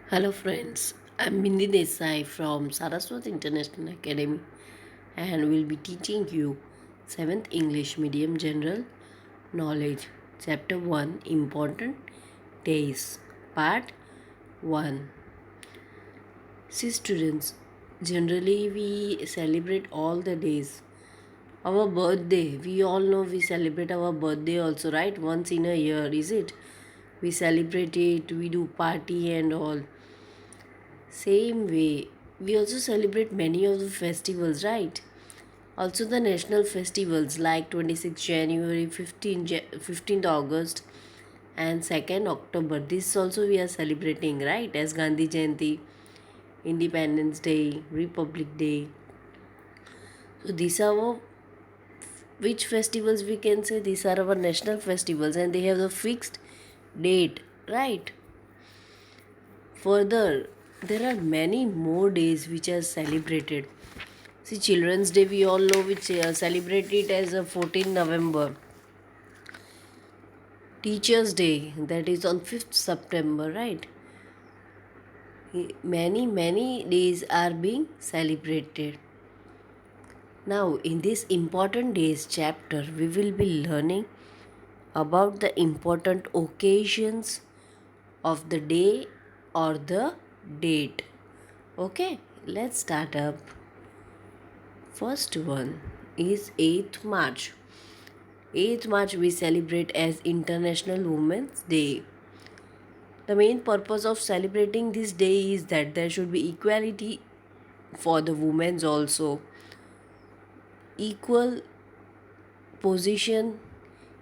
Hello friends, I'm Bindi Desai from Saraswat International Academy and will be teaching you 7th English Medium General Knowledge Chapter 1 Important Days Part 1. See students, generally we celebrate all the days. Our birthday, we all know we celebrate our birthday also, right? Once in a year, is it? We celebrate it, we do party and all. Same way, we also celebrate many of the festivals, right? Also the national festivals like 26th January, 15th August and 2nd October. This also we are celebrating, right? As Gandhi Jayanti, Independence Day, Republic Day. So these are our, which festivals we can say these are our national festivals and they have a fixed date, right? Further, there are many more days which are celebrated. See, Children's Day we all know which celebrate it as a 14 November. Teachers' Day that is on 5th September, right? Many days are being celebrated. Now, in this important days chapter, we will be learning about the important occasions of the day or the date. Okay, let's start up. First one is 8th March. 8th March we celebrate as International Women's Day. The main purpose of celebrating this day is that there should be equality for the women's also. Equal position,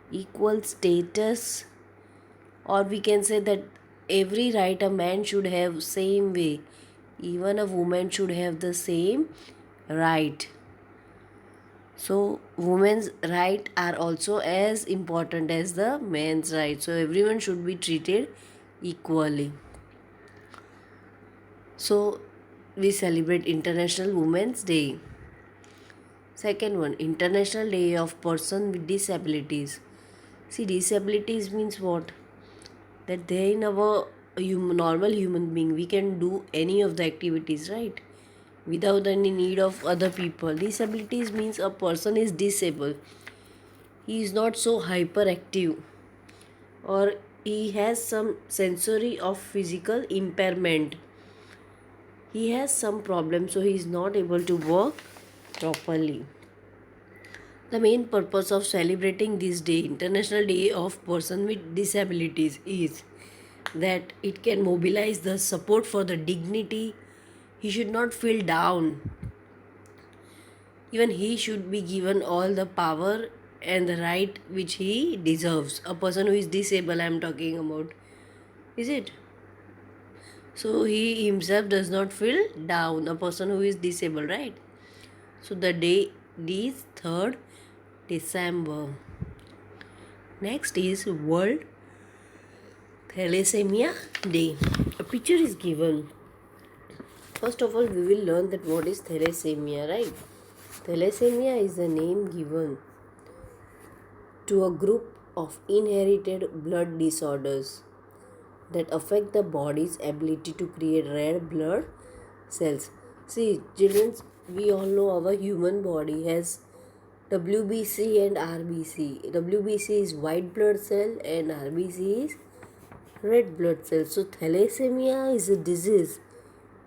equal status, or we can say that every right a man should have same way. Even a woman should have the same right. So women's right are also as important as the men's right. So everyone should be treated equally. So we celebrate International Women's Day. Second one, International Day of Person with Disabilities. See, disabilities means what? That they in our normal human being we can do any of the activities, right? Without any need of other people. Disabilities means a person is disabled. He is not so hyperactive or he has some sensory of physical impairment. He has some problem so he is not able to work properly. The main purpose of celebrating this day, International Day of Person with Disabilities, is that it can mobilize the support for the dignity. He should not feel down. Even he should be given all the power and the right which he deserves. A person who is disabled, I am talking about. Is it? So he himself does not feel down. A person who is disabled, right? So the day is 3rd December. Next is World Thalassemia Day. A picture is given. First of all, we will learn that what is thalassemia, right? Thalassemia is the name given to a group of inherited blood disorders that affect the body's ability to create red blood cells. See, children, we all know our human body has WBC and RBC. WBC is white blood cell and RBC is red blood cells. So thalassemia is a disease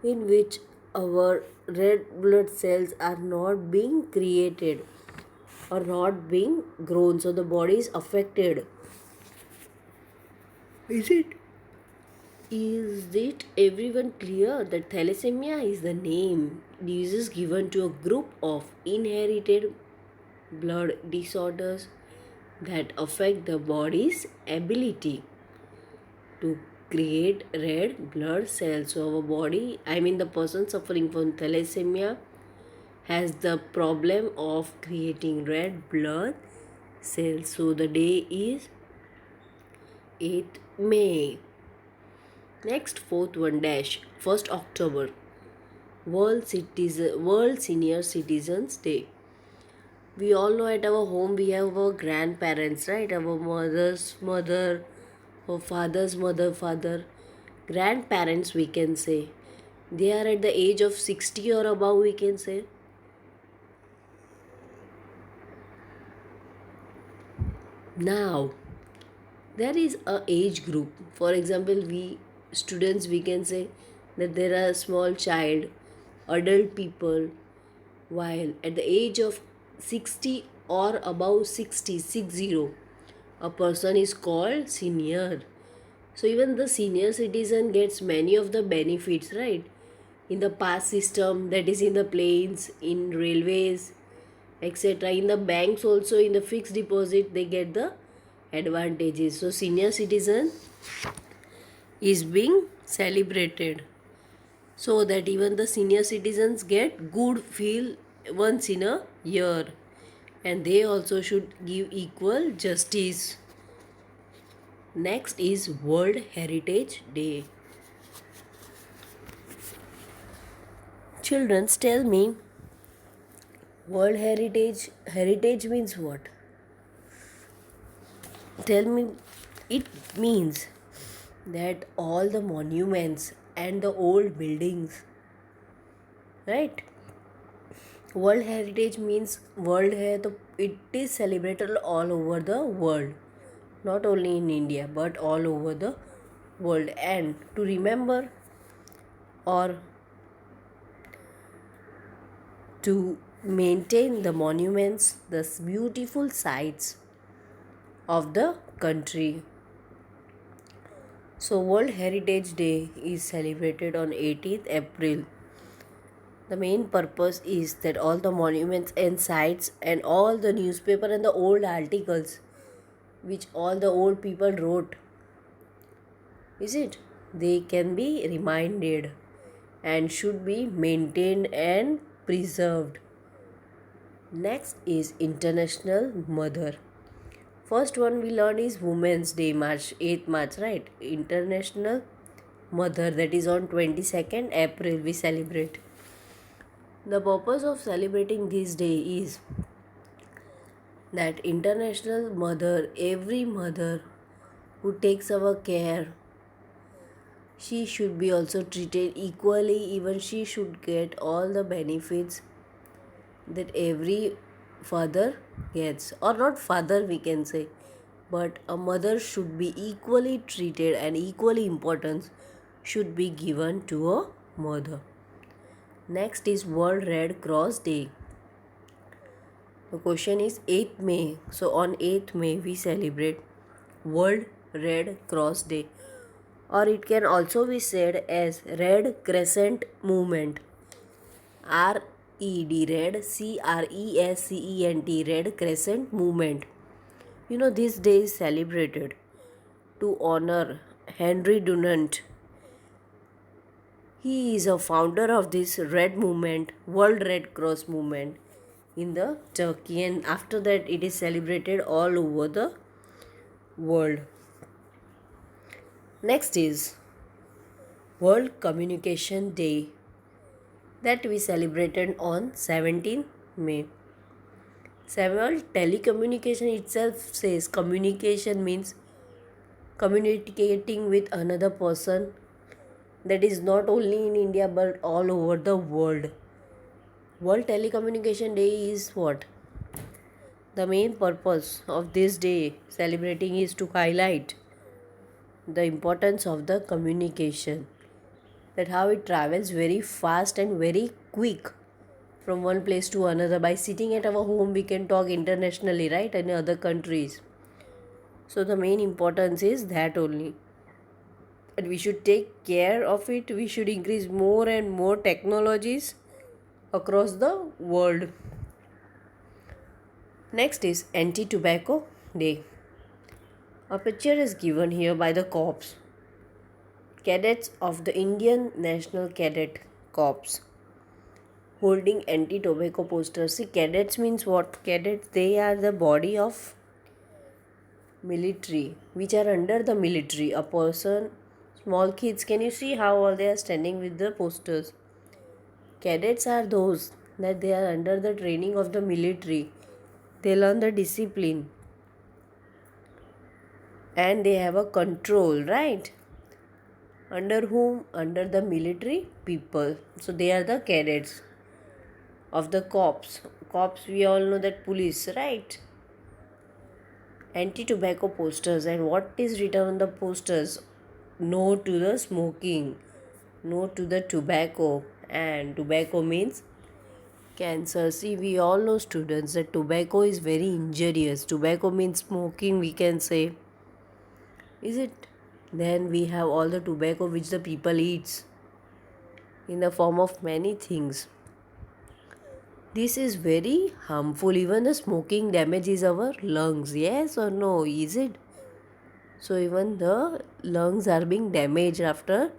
in which our red blood cells are not being created or not being grown. So the body is affected. Is it? Is it everyone clear that thalassemia is the name disease given to a group of inherited blood disorders that affect the body's ability to create red blood cells? So our body, I mean the person suffering from thalassemia, has the problem of creating red blood cells. So the day is 8th May. Next, fourth one dash 1st October, World Senior Citizens Day. We all know at our home we have our grandparents, right? Our mother's mother, our father's mother, father. Grandparents, we can say, they are at the age of 60 or above, we can say. Now, there is a age group. For example, we students, we can say that there are small child, adult people, while at the age of 60 or above 60, a person is called senior. So even the senior citizen gets many of the benefits, right? In the pass system, that is in the planes, in railways, etc. In the banks also, in the fixed deposit, they get the advantages. So senior citizen is being celebrated so that even the senior citizens get good feel once in a year, and they also should give equal justice. Next is World Heritage Day. Children, tell me, World Heritage means what? Tell me. It means that all the monuments and the old buildings, right? World Heritage means world hai to it is celebrated all over the world, not only in India but all over the world. And to remember or to maintain the monuments, the beautiful sites of the country. So World Heritage Day is celebrated on 18th April. The main purpose is that all the monuments and sites and all the newspaper and the old articles which all the old people wrote, is it? They can be reminded and should be maintained and preserved. Next is International Mother. First one we learn is Women's Day, March 8th March, right? International Mother, that is on 22nd April we celebrate. The purpose of celebrating this day is that International Mother, every mother who takes our care, she should be also treated equally. Even she should get all the benefits that every father gets, or not father we can say, but a mother should be equally treated and equally importance should be given to a mother. Next is World Red Cross Day. The question is 8th May. So on 8th May we celebrate World Red Cross Day, or it can also be said as Red Crescent Movement. RED, Red, CRESCENT, Red Crescent Movement. You know, this day is celebrated to honor Henry Dunant. He is a founder of this Red Movement, World Red Cross Movement in the Turkey, and after that it is celebrated all over the world. Next is World Communication Day, that we celebrated on 17th May. Several telecommunication itself says communication means communicating with another person, that is not only in India but all over the world. World Telecommunication Day is what? The main purpose of this day celebrating is to highlight the importance of the communication, that how it travels very fast and very quick from one place to another. By sitting at our home we can talk internationally, right, in other countries. So the main importance is that only, and we should take care of it. We should increase more and more technologies across the world. Next is Anti-Tobacco Day. A picture is given here by the corps, cadets of the Indian National Cadet Corps, holding anti-tobacco posters. See, cadets means what? Cadets, they are the body of military, which are under the military. A person, small kids, can you see how all they are standing with the posters? Cadets are those that they are under the training of the military. They learn the discipline and they have a control, right? Under whom? Under the military people. So they are the cadets of the cops. Cops, we all know that police, right? Anti-tobacco posters. And what is written on the posters? No to the smoking. No to the tobacco. And tobacco means cancer. See, we all know, students, that tobacco is very injurious. Tobacco means smoking, we can say. Is it? Then we have all the tobacco which the people eats in the form of many things. This is very harmful. Even the smoking damages our lungs. Yes or no? Is it? So even the lungs are being damaged after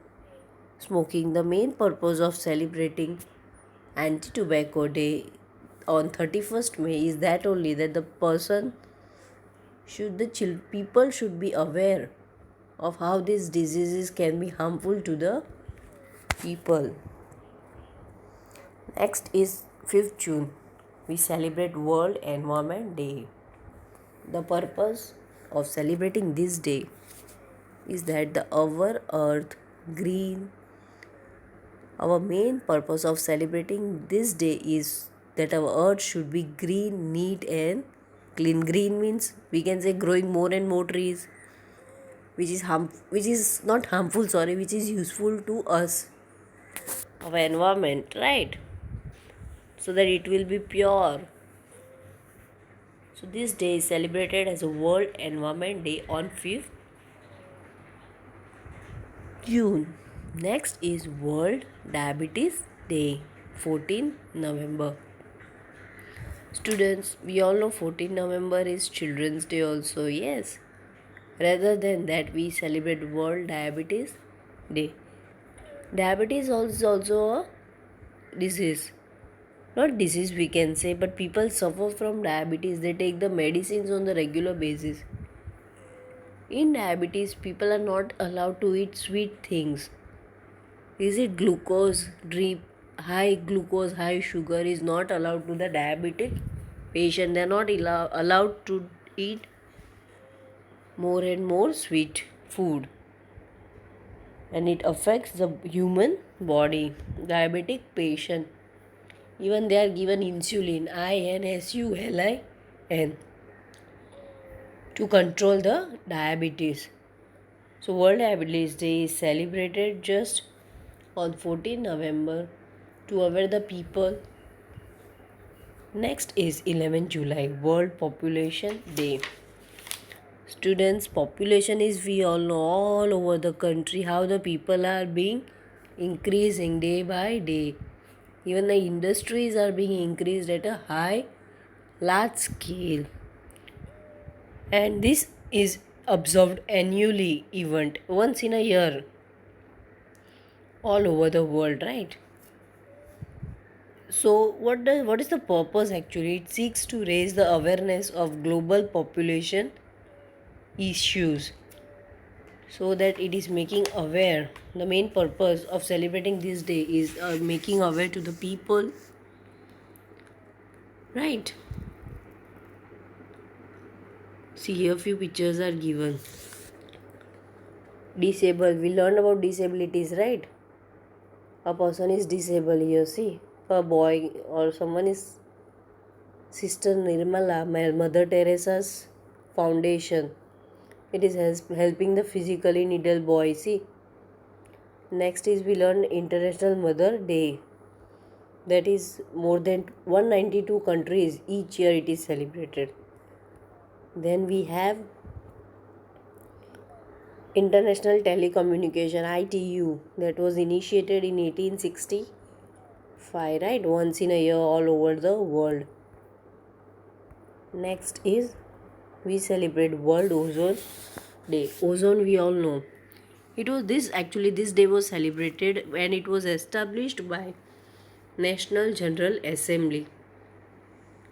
smoking. The main purpose of celebrating anti-tobacco day on 31st May is that only, that the person should, the people should be aware of how these diseases can be harmful to the people. Next is 5th June. We celebrate World Environment Day. The purpose of celebrating this day is that our earth green. Our main purpose of celebrating this day is that our earth should be green, neat and clean. Green means, we can say, growing more and more trees, which is not harmful, which is useful to us, our environment, right? So that it will be pure. So this day is celebrated as a World Environment Day on 5th June. Next is World Diabetes Day, 14 November. Students, we all know 14 November is Children's Day also, yes. Rather than that, we celebrate World Diabetes Day. Diabetes is also a disease. Not disease, we can say, but people suffer from diabetes. They take the medicines on the regular basis. In diabetes, people are not allowed to eat sweet things. Is it glucose drip? High glucose, high sugar is not allowed to the diabetic patient. They are not allowed to eat more and more sweet food. And it affects the human body. Diabetic patient, even they are given insulin, insulin, to control the diabetes. So World Diabetes Day is celebrated just on 14 November to aware the people. Next is 11 July, World Population Day. Students, population is, we all know, all over the country how the people are being increasing day by day. Even the industries are being increased at a large scale. And this is observed annually, event once in a year, all over the world, right? So what is the purpose actually? It seeks to raise the awareness of global population issues, so that it is making aware. The main purpose of celebrating this day is making aware to the people, right? See, here few pictures are given. Disabled, we learned about disabilities, right? A person is disabled here, see, a boy or someone is Sister Nirmala, Mother Teresa's foundation. It is helping the physically needle boy, see. Next is, we learn International Mother Day. That is more than 192 countries each year it is celebrated. Then we have International Telecommunication, ITU, that was initiated in 1865, right? Once in a year all over the world. Next is, we celebrate World Ozone Day. Ozone, we all know. This day was celebrated when it was established by National General Assembly.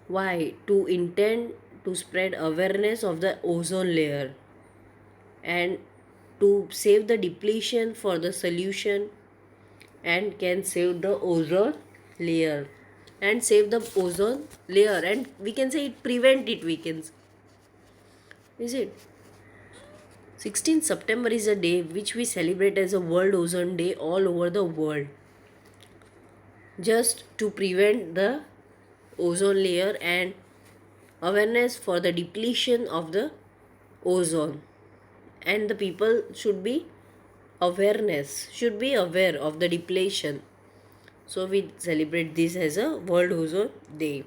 Why? To intend to spread awareness of the ozone layer and to save the depletion for the solution, and can save the ozone layer and save the ozone layer, and we can say it prevent it, is it? 16th September is a day which we celebrate as a World Ozone Day all over the world, just to prevent the ozone layer and awareness for the depletion of the ozone. And the people should be aware of the depletion. So we celebrate this as a World Ozone Day.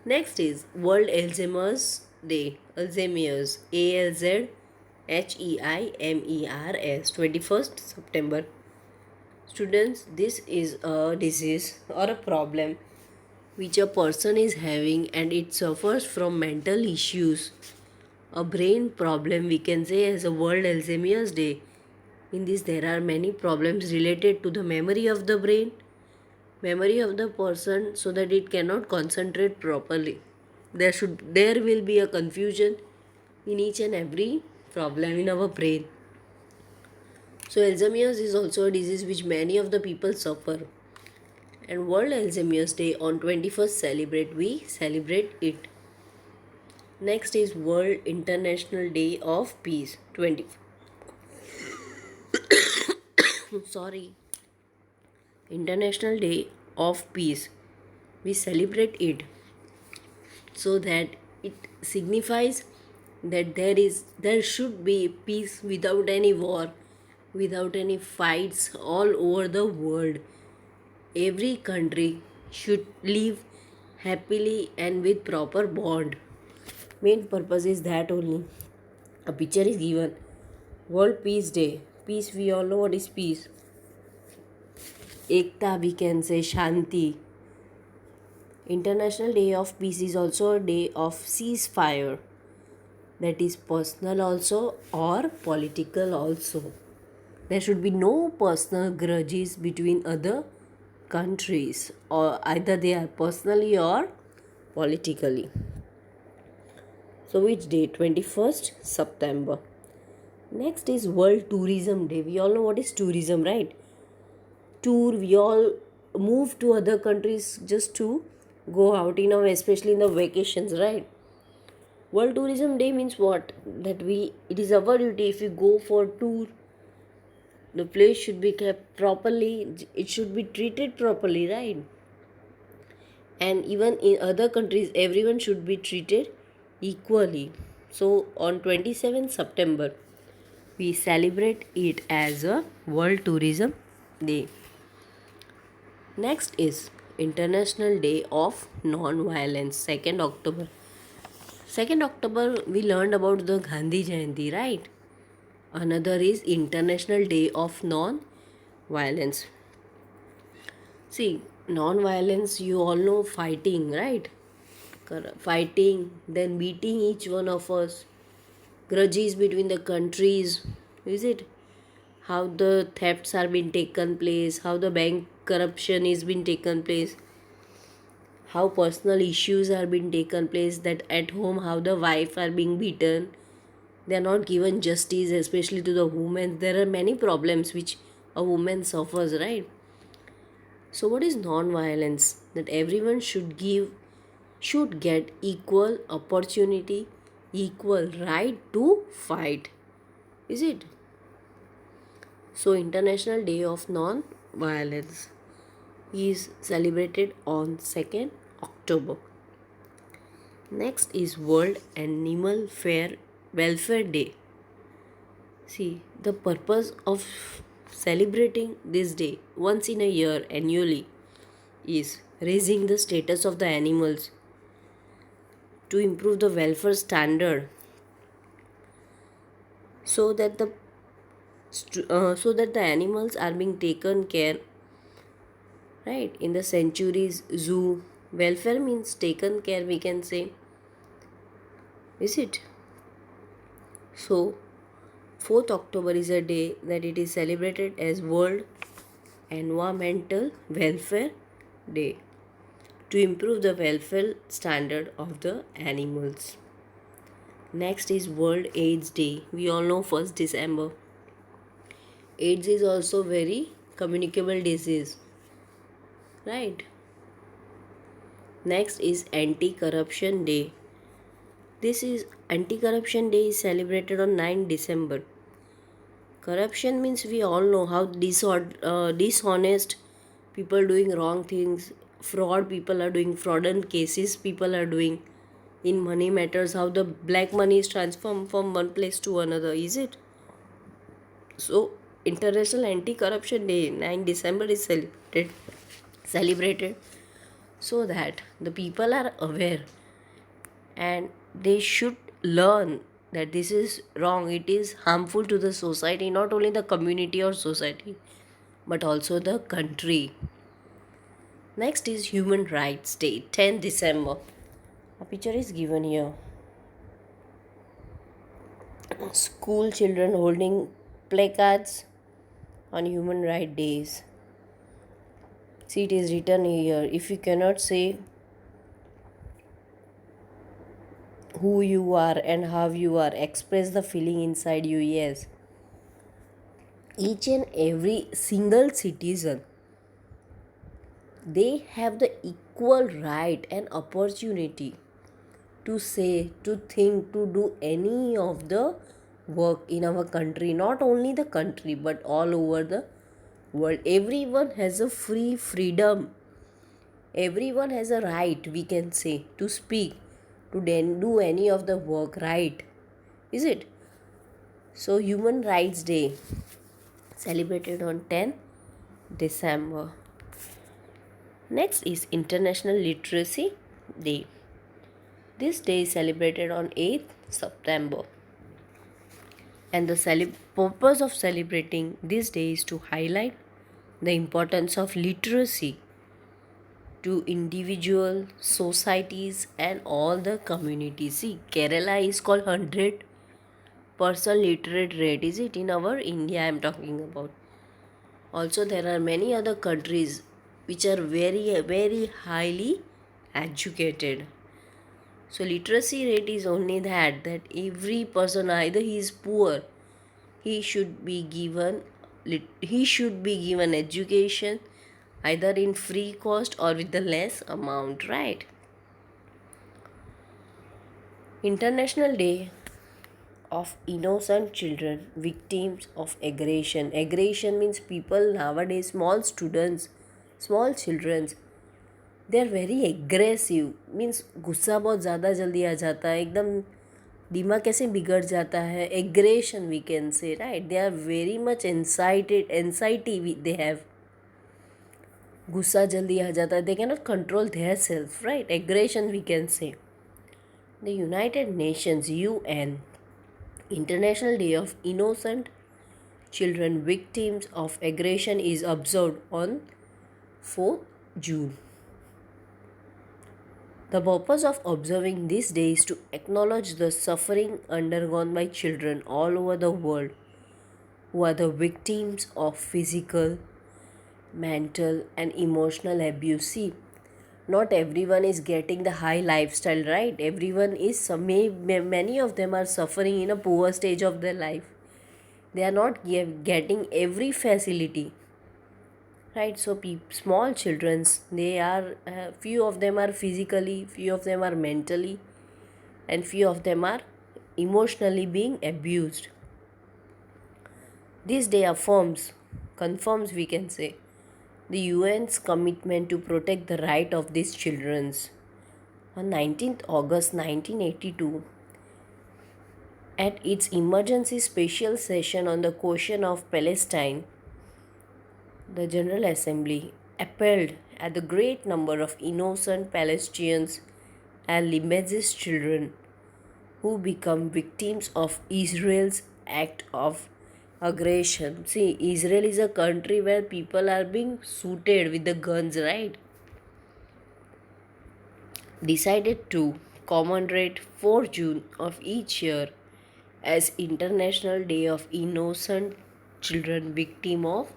Next is World Alzheimer's Day. Alzheimer's, ALZHEIMERS, 21st September. Students, this is a disease or a problem which a person is having, and it suffers from mental issues. A brain problem, we can say, as a World Alzheimer's Day. In this, there are many problems related to the memory of the brain, memory of the person, so that it cannot concentrate properly. There will be a confusion in each and every problem in our brain. So Alzheimer's is also a disease which many of the people suffer. And World Alzheimer's Day on 21st we celebrate it. Next is World International Day of Peace 20. Sorry. International Day of Peace. We celebrate it so that it signifies that there should be peace without any war, without any fights all over the world. Every country should live happily and with proper bond. Main purpose is that only. A picture is given. World Peace Day. Peace, we all know what is peace. Ekta, we can say Shanti. International Day of Peace is also a day of ceasefire. That is personal also or political also. There should be no personal grudges between other countries, or either they are personally or politically. So which day? 21st September. Next is World Tourism Day. We all know what is tourism, right? Tour, we all move to other countries just to go out, especially in the vacations, right? World Tourism Day means what? That it is our duty, if we go for tour, the place should be kept properly, it should be treated properly, right? And even in other countries, everyone should be treated equally. So on 27th September, we celebrate it as a World Tourism Day. Next is International Day of Non-Violence, 2nd October. 2nd October, we learned about the Gandhi Jayanti, right? Another is International Day of Non-Violence. See, non-violence, you all know, fighting, right? Fighting, then beating each one of us, grudges between the countries, is it? How the thefts are being taken place, how the bank corruption is being taken place, how personal issues are being taken place, that at home how the wife are being beaten, they are not given justice, especially to the women. There are many problems which a woman suffers, right? So what is non-violence? That everyone should get equal opportunity, equal right to fight, is it? So International Day of Non-Violence is celebrated on 2nd October. Next is World Animal Welfare Day. See, the purpose of celebrating this day once in a year annually is raising the status of the animals, to improve the welfare standard, so that the animals are being taken care, right? In the sanctuaries, zoo, welfare means taken care, we can say, is it? So 4th October is a day that it is celebrated as World Environmental Welfare Day, to improve the welfare standard of the animals. Next is World AIDS Day. We all know 1st December. AIDS is also very communicable disease, right? Next is Anti-Corruption Day. This is Anti-Corruption Day is celebrated on 9 December. Corruption means we all know how dishonest people doing wrong things, fraud people are doing, fraudulent cases people are doing in money matters, how the black money is transformed from one place to another, is it? So, International Anti-Corruption Day, 9 December is celebrated so that the people are aware and they should learn that this is wrong, it is harmful to the society, not only the community or society but also the country. Next is Human Rights Day, 10 December. A picture is given here. School children holding placards on human rights days. See, it is written here, if you cannot say who you are and how you are, express the feeling inside you. Yes, each and every single citizen, they have the equal right and opportunity to say, to think, to do any of the work in our country, not only the country but all over the world. Everyone has a freedom, everyone has a right, we can say, to speak, to then do any of the work, right? Is it? So Human Rights Day celebrated on 10 December. Next is International Literacy Day. This day is celebrated on 8th September. And the purpose of celebrating this day is to highlight the importance of literacy to individual, societies and all the communities. See, Kerala is called 100% literate rate. Is it? In our India I am talking about. Also there are many other countries which are very highly educated. So literacy rate is only that every person, either he is poor, he should be given education either in free cost or with the less amount, right? International Day of Innocent Children Victims of Aggression. Aggression means people nowadays, small children, they are very aggressive. Means गुस्सा बहुत ज़्यादा जल्दी आ जाता है, एकदम दिमाग कैसे बिगड़ जाता है. Aggression we can say, right? They are very much anxiety they have. गुस्सा जल्दी आ जाता है, they cannot control their self, right? Aggression we can say. The United Nations UN International Day of Innocent Children Victims of Aggression is observed on 4th June. The purpose of observing this day is to acknowledge the suffering undergone by children all over the world who are the victims of physical, mental and emotional abuse. See, not everyone is getting the high lifestyle, right? Everyone is, many of them are suffering in a poor stage of their life. They are not getting every facility, right? So small childrens, they are few of them are physically, few of them are mentally and few of them are emotionally being abused. This day confirms we can say, the UN's commitment to protect the right of these children. On 19th August 1982, at its emergency special session on the question of Palestine, the General Assembly appalled at the great number of innocent Palestinians and Lebanese children who become victims of Israel's act of aggression. See, Israel is a country where people are being shooted with the guns, right? Decided to commemorate 4 June of each year as International Day of Innocent Children Victim of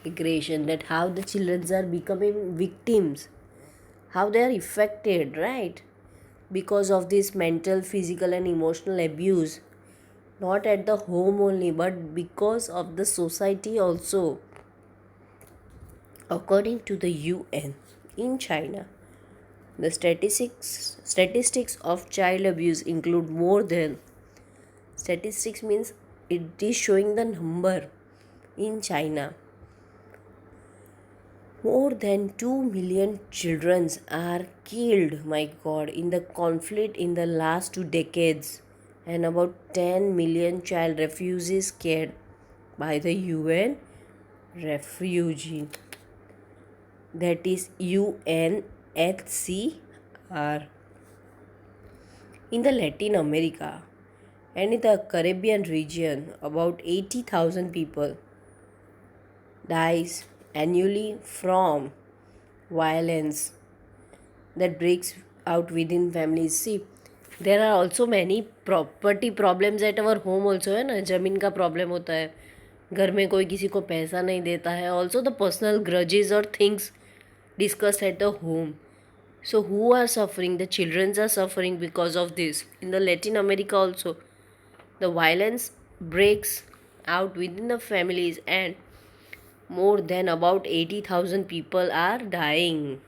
Aggression. That how the children are becoming victims, how they are affected, right? Because of this mental, physical and emotional abuse, not at the home only but because of the society also. According to the UN, in China, The statistics of child abuse include more than. Statistics means it is showing the number in China. More than 2 million children are killed, my god, in the conflict in the last 2 decades, and about 10 million child refugees cared by the UN refugee, that is UNHCR. In the Latin America and in the Caribbean region, about 80,000 people dies annually from violence that breaks out within families. See, there are also many property problems at our home also, है ना, ज़मीन का problem होता है, घर में कोई किसी को पैसा नहीं देता है, ऑल्सो द पर्सनल ग्रजेस और things discussed at the home. So who are suffering? The children are suffering because of this. In the Latin America also, the violence breaks out within the families and more than about 80,000 people are dying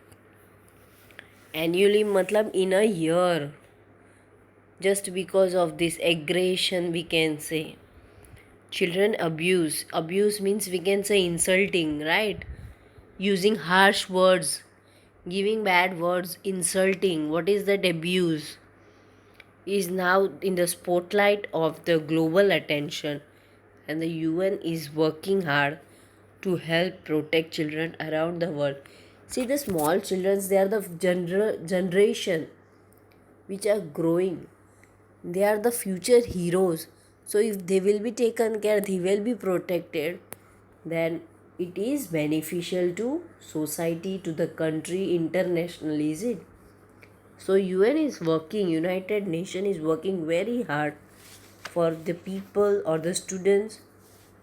annually, matlab in a year, just because of this aggression, we can say. Children abuse means we can say insulting, right? Using harsh words, giving bad words, insulting. What is that? Abuse is now in the spotlight of the global attention, and the UN is working hard to help protect children around the world. See, the small children, they are the generation which are growing. They are the future heroes. So if they will be taken care, they will be protected, then it is beneficial to society, to the country, internationally, is it? So UN is working, United Nation is working very hard for the people or the students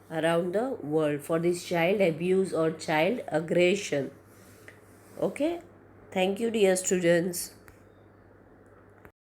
around the world for this child abuse or child aggression. Okay, thank you, dear students.